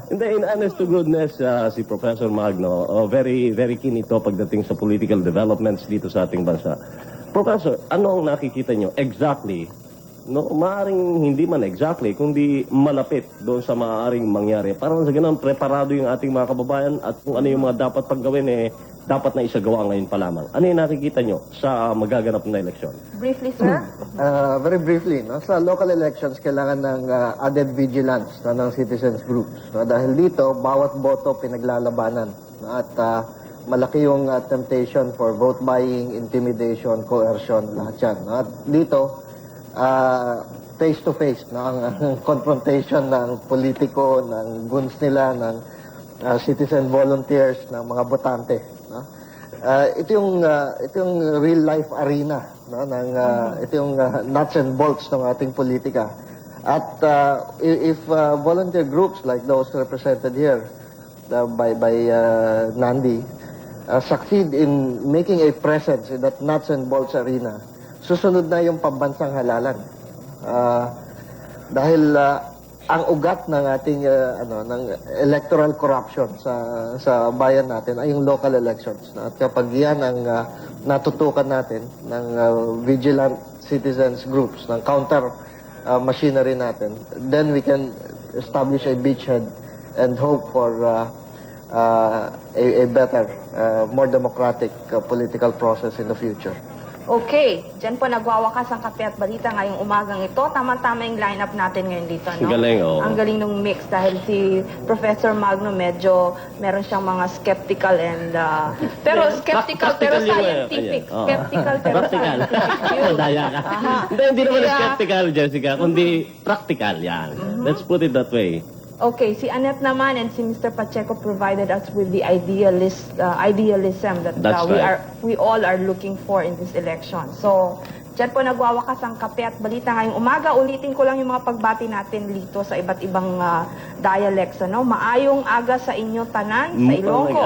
Hindi, in honest to goodness, si Professor Magno, very, very keen ito pagdating sa political developments dito sa ating bansa. Professor, ano ang nakikita nyo exactly? No, maaring hindi man exactly, kundi malapit doon sa maaaring mangyari. Parang sa ganun, preparado yung ating mga kababayan at kung ano yung mga dapat paggawin, dapat na isagawa ngayon pa lamang. Ano yung nakikita nyo sa magaganap na eleksyon? Briefly, sir? Very briefly, no? Sa local elections, kailangan ng added vigilance ng citizens groups. No? Dahil dito, bawat boto pinaglalabanan. No? At malaki yung temptation for vote buying, intimidation, coercion, lahat yan. No? At dito, face-to-face, no? ang confrontation ng politiko, ng goons nila, ng citizen volunteers, ng mga botante. No? Ito yung real life arena, no? Ito yung nuts and bolts ng ating politika. At if volunteer groups like those represented here by Nandi succeed in making a presence in that nuts and bolts arena, susunod na yung pambansang halalan. Dahil ang ugat ng ating ng electoral corruption sa bayan natin ay yung local elections. At kapag yan ang natutukan natin ng vigilant citizens groups, ng counter machinery natin, then we can establish a beachhead and hope for a better, more democratic political process in the future. Okay, dyan po nagwawakas ang Kape at Balita ngayong umagang ito. Tama-tama yung lineup natin ngayon dito, no? Ang galing, oh. Ang galing ng mix dahil si Professor Magno medyo meron siyang mga skeptical and pero skeptical pero scientific. Skeptical pero Practical. scientific. Daya ka. Hindi naman skeptical, Jessica, kundi practical yan. Let's put it that way. Okay, si Annette naman and si Mr. Pacheco provided us with the idealism that we all are looking for in this election. So, dyan po nagwawakas ang Kape at Balita ngayong umaga. Ulitin ko lang yung mga pagbati natin dito sa iba't ibang dialects. Ano? Maayong aga sa inyo tanan, sa Ilonggo.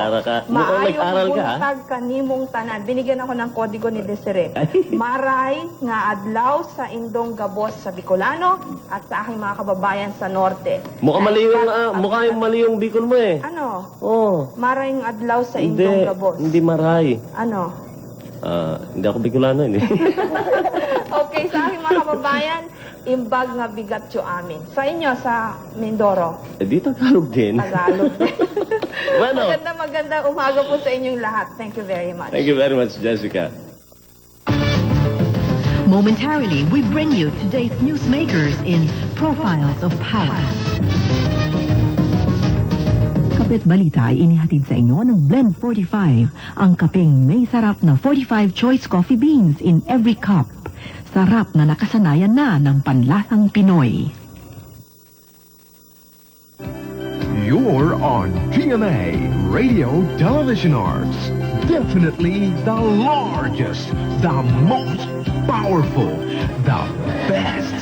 Maayong buntag kanimong tanan. Binigyan ako ng kodigo ni Desiree. Maray nga adlaw sa Indong Gabos sa Bicolano at sa aking mga kababayan sa Norte. Mukha yung mali yung Bicol mo eh. Ano? Oh. Maray nga adlaw sa Indong Gabos. Hindi maray. Ano? Hindi ako Bicolano, hindi. Okay, sa aking mga kababayan, imbag nga bigat yung amin. Sa inyo, sa Mindoro, Di Tagalog din. Tagalog. Bueno. Maganda umaga po sa inyong lahat. Thank you very much. Thank you very much, Jessica. Momentarily, we bring you today's newsmakers in Profiles of Power. Kape at Balita ay inihatid sa inyo ng Blend 45, ang kapeng may sarap na 45 choice coffee beans in every cup. Sarap na nakasanayan na ng panlasang Pinoy. You're on GMA Radio Television Arts. Definitely the largest, the most powerful, the best.